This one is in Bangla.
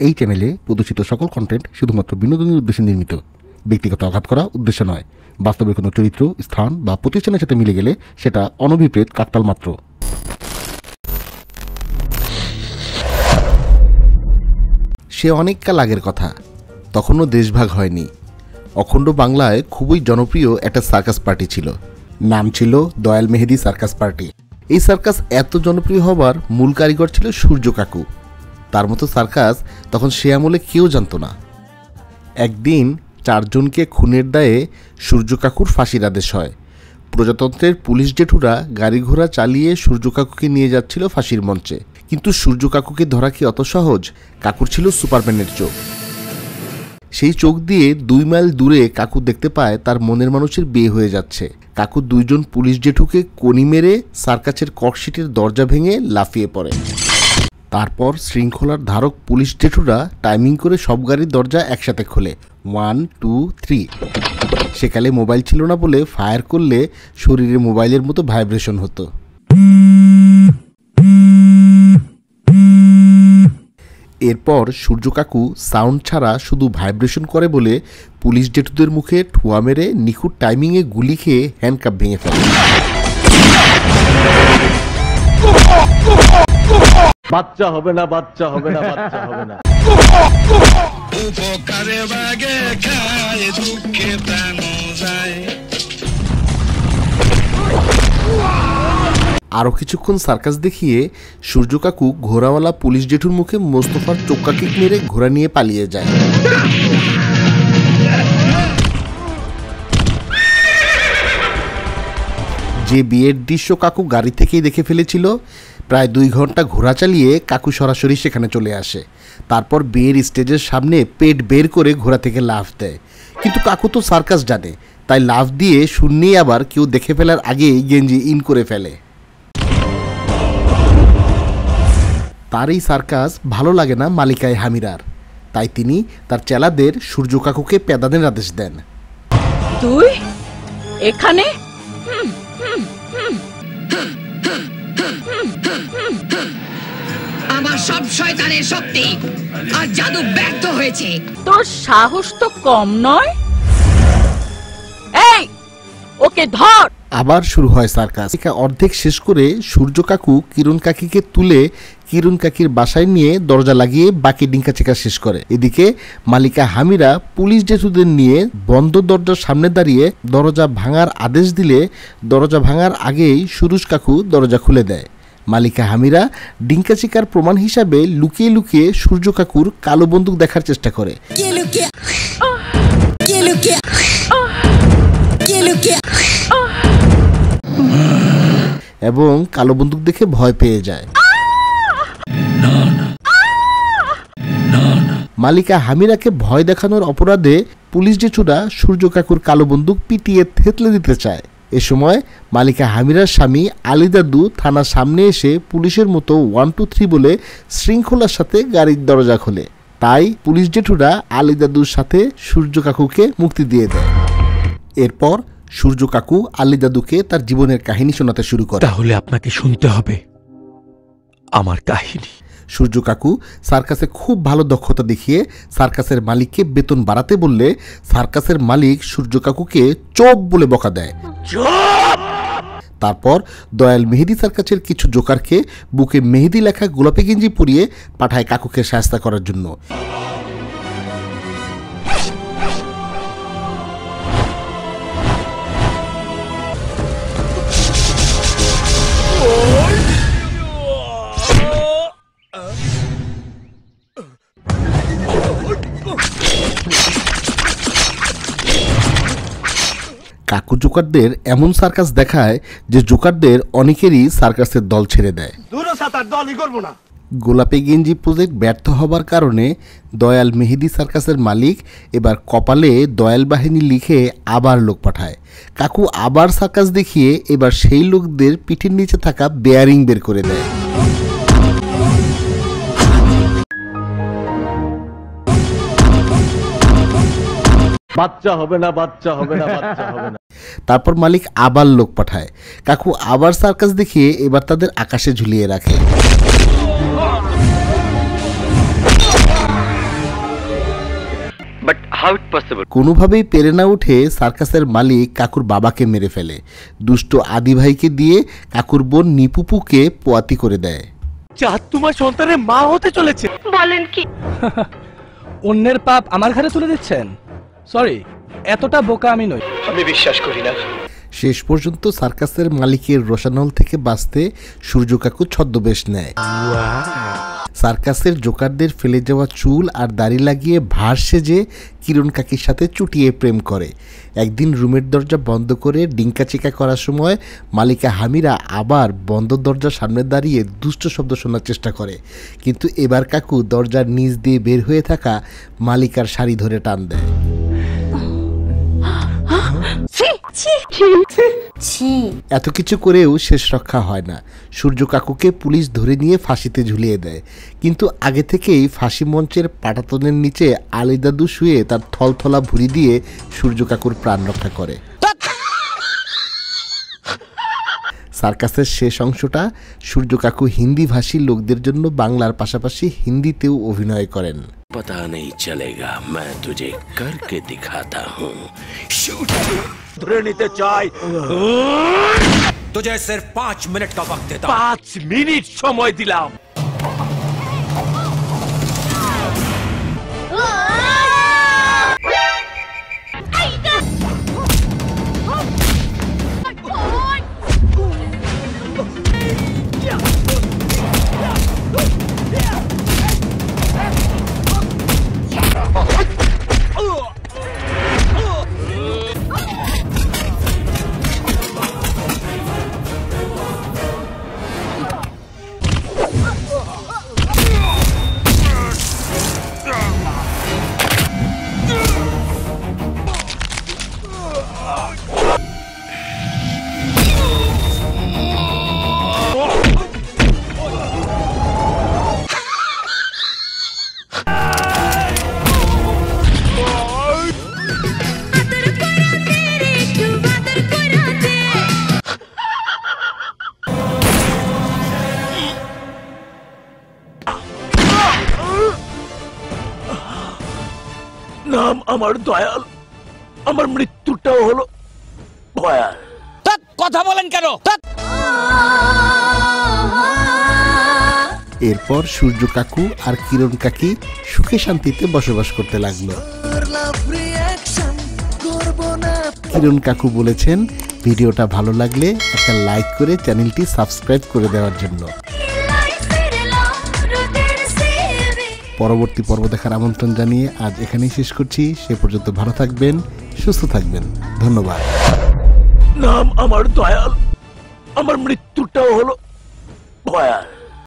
এই চ্যানেলে প্রদর্শিত সকল কন্টেন্ট শুধুমাত্র বিনোদনের উদ্দেশ্যে নির্মিত। ব্যক্তিগত আঘাত করা উদ্দেশ্য নয়। বাস্তবের কোনো চরিত্র, স্থান বা প্রতিষ্ঠানের সাথে মিলে গেলে সেটা অনভিপ্রেত কাকতাল মাত্র। সে অনেক কাল আগের কথা, তখনও দেশভাগ হয়নি। অখণ্ড বাংলায় খুবই জনপ্রিয় একটা সার্কাস পার্টি ছিল। নাম ছিল দয়াল মেহেদি সার্কাস পার্টি। এই সার্কাস এত জনপ্রিয় হবার মূল কারিগর ছিল সূর্য কাকু। তার মতো সার্কাস তখন সে আমলে কেউ জানত না। একদিন 4 জনকে খুনের দায়ে সূর্য কাকুর ফাঁসির আদেশ হয়। প্রজাতন্ত্রের পুলিশ জেঠুরা গাড়ি ঘোড়া চালিয়ে সূর্য কাকুকে নিয়ে যাচ্ছিল ফাঁসির মঞ্চে। কিন্তু সূর্য কাকুকে ধরা কি অত সহজ? কাকুর ছিল সুপারম্যানের চোখ। সেই চোখ দিয়ে 2 মাইল দূরে কাকু দেখতে পায় তার মনের মানুষের বিয়ে হয়ে যাচ্ছে। কাকু 2 জন পুলিশ জেঠুকে কনি মেরে সার্কাসের ককশিটের দরজা ভেঙে লাফিয়ে পড়ে। তারপর শৃঙ্খলার ধারক পুলিশ জেঠুরা টাইমিং করে সব গাড়ির দরজা একসাথে খোলে। 1, 2, 3। সেকালে মোবাইল ছিল না বলে ফায়ার করলে শরীরে মোবাইলের মতো ভাইব্রেশন হতো। এরপর সূর্য কাকু সাউন্ড ছাড়া শুধু ভাইব্রেশন করে বলে পুলিশ জেঠুদের মুখে ঠুয়া মেরে নিখুঁত টাইমিংয়ে গুলি খেয়ে হ্যান্ডকাপ ভেঙে ফেলে। বাচ্চা হবে না, বাচ্চা হবে না, বাচ্চা হবে না। উপকারে বাগে খায় দুঃখে প্রাণ যায়। আরও কিছুক্ষণ সার্কাস দেখিয়ে সূর্য কাকু ঘোড়াওয়ালা পুলিশ জেঠুর মুখে মোস্তফার চোক্কা কিক মেরে ঘোড়া নিয়ে পালিয়ে যায়। যে বিয়ের দৃশ্য কাকু গাড়ি থেকেই দেখে ফেলেছিল, প্রায় 2 ঘন্টা ঘোড়া চালিয়ে কাকু সরাসরি সেখানে চলে আসে। তারপর বিয়ের স্টেজের সামনে পেট বের করে ঘোড়া থেকে লাফ দেয়। কিন্তু কাকু তো সার্কাস জানে, তাই লাফ দিয়ে শূন্যেই আবার কেউ দেখে ফেলার আগেই গেঞ্জি ইন করে ফেলে। তার এই সার্কাস ভালো লাগে না মালিকায় হামিরার, তাই তিনি তার চেলাদের সূর্য কাকুকে পেদানের আদেশ দেন। তুই এখানে? আমার সব শয়তানের শক্তি আর জাদু ব্যর্থ হয়েছে। তোর সাহস তো কম নয়। এই, ওকে ধর। আবার শুরু হয় সার্কাস। অর্ধেক শেষ করে সূর্য কাকু কিরণ কাকিকে তুলে কিরণ কাকির বাসায় নিয়ে দরজা লাগিয়ে বাকি ডিঙ্কা চেকা শেষ করে। এদিকে মালিকা হামিরা পুলিশ জেঠুদের নিয়ে বন্ধ দরজার সামনে দাঁড়িয়ে দরজা ভাঙার আদেশ দিলে দরজা ভাঙার আগেই সুরুজ কাকু দরজা খুলে দেয়। মালিকা হামিরা ডিঙ্কা চিকার প্রমাণ হিসাবে লুকিয়ে লুকিয়ে সূর্য কাকুর কালো বন্দুক দেখার চেষ্টা করে এবং কালো বন্দুক দেখে ভয় পেয়ে যায়। মালিকা হামিরাকে ভয় দেখানোর অপরাধে পুলিশ জেঠুরা সূর্য কাকুর কালো বন্দুক পিটিয়ে থেতলে দিতে চায়। এ সময় মালিকা হামিরার স্বামী আলী দাদু থানার সামনে এসে পুলিশের মতো 1, 2, 3 বলে শৃঙ্খলার সাথে গাড়ির দরজা খোলে। তাই পুলিশ জেঠুরা আলী দাদুর সাথে সূর্য কাকুকে মুক্তি দিয়ে দেয়। এরপর সূর্য কাকু আলী দাদুকে তার জীবনের কাহিনী শোনাতে শুরু করে। তাহলে আপনাকে শুনতে হবে আমার কাহিনী। সূর্য কাকু সার্কাসে খুব ভালো দক্ষতা দেখিয়ে সার্কাসের মালিককে বেতন বাড়াতে বললে সার্কাসের মালিক সূর্য কাকুকে চোপ বলে বকা দেয়। তারপর দয়াল মেহেদি সার্কাসের কিছু জোকারকে বুকে মেহেদি লেখা গোলাপি গেঞ্জি পরিয়ে পাঠায় কাকুকে শায়েস্তা করার জন্য। কাকু জোকারদের এমন সার্কাস দেখায় যে জোকারদের অনেকেরই সার্কাসের দল ছেড়ে দেয়। গোলাপি গেঞ্জি প্রজেক্ট ব্যর্থ হবার কারণে দয়াল মেহেদি সার্কাসের মালিক এবার কপালে দয়াল বাহিনী লিখে আবার লোক পাঠায়। কাকু আবার সার্কাস দেখিয়ে এবার সেই লোকদের পিঠের নিচে থাকা বেয়ারিং বের করে দেয়। বাচ্চা হবে না, বাচ্চা হবে না, বাচ্চা হবে না। তারপর মালিক আবার লোক পাঠায়। কাকু আবার সার্কাস দেখিয়ে এবার তাদের আকাশে ঝুলিয়ে রাখে। কোনোভাবেই পেরে না উঠে সার্কাসের মালিক কাকুর বাবাকে মেরে ফেলে। দুষ্ট আদি ভাইকে দিয়ে কাকুর বোন নিপুপুকে পোয়াতি করে দেয়। চাঁদ তোমার সন্তানের মা হতে চলেছে। বলেন কি? অন্যের পাপ আমার ঘাড়ে তুলে দিচ্ছেন? সরি, এতটা বোকা আমি নই। আমি বিশ্বাস করি না। শেষ পর্যন্ত সার্কাসের মালিকের রোশানল থেকে বাঁচতে সূর্য কাকু ছদ্মবেশ নেয়। সার্কাসের জোকারদের ফেলে যাওয়া চুল আর দাড়ি লাগিয়ে ভার সেজে কিরণ কাকির সাথে চুটিয়ে প্রেম করে। একদিন রুমের দরজা বন্ধ করে ডিঙ্কা চিকা করার সময় মালিকা হামিরা আবার বন্ধ দরজার সামনে দাঁড়িয়ে দুষ্ট শব্দ শোনার চেষ্টা করে, কিন্তু এবার কাকু দরজার নিচ দিয়ে বের হয়ে থাকা মালিকার শাড়ি ধরে টান দেয়। এত কিছু করেও শেষ রক্ষা হয় না। সূর্য কাকুকে পুলিশ ধরে নিয়ে ফাঁসিতে ঝুলিয়ে দেয়, কিন্তু আগে থেকেই ফাঁসি মঞ্চের পাটাতনের নিচে আলী দাদু শুয়ে তার থলথলা ভুঁড়ি দিয়ে সূর্য কাকুর প্রাণ রক্ষা করে। সার্কাসের শেষ অংশটা সূর্য কাকু হিন্দি ভাষী লোকদের জন্য বাংলার পাশাপাশি হিন্দিতেও অভিনয় করেন। पता नहीं चलेगा, मैं तुझे करके दिखाता हूँ। ধরে নিতে চাই। तुझे सिर्फ 5 मिनट का वक्त देता। 5 মিনিট সময় দিলাম। নাম আমার দয়াল, আমার মৃত্যুটাও হলো ভয়াল। কথা বলেন কেন? এরপর সূর্য কাকু আর কিরণ কাকি সুখে শান্তিতে বসবাস করতে লাগলো। কিরণ কাকু বলেছেন ভিডিওটা ভালো লাগলে একটা লাইক করে চ্যানেলটি সাবস্ক্রাইব করে দেওয়ার জন্য। পরবর্তী পর্ব দেখার আমন্ত্রণ জানিয়ে আজ এখানেই শেষ করছি। সে পর্যন্ত ভালো থাকবেন, সুস্থ থাকবেন। ধন্যবাদ। নাম আমার দয়াল, আমার মৃত্যুটাও হলো ভয়াল।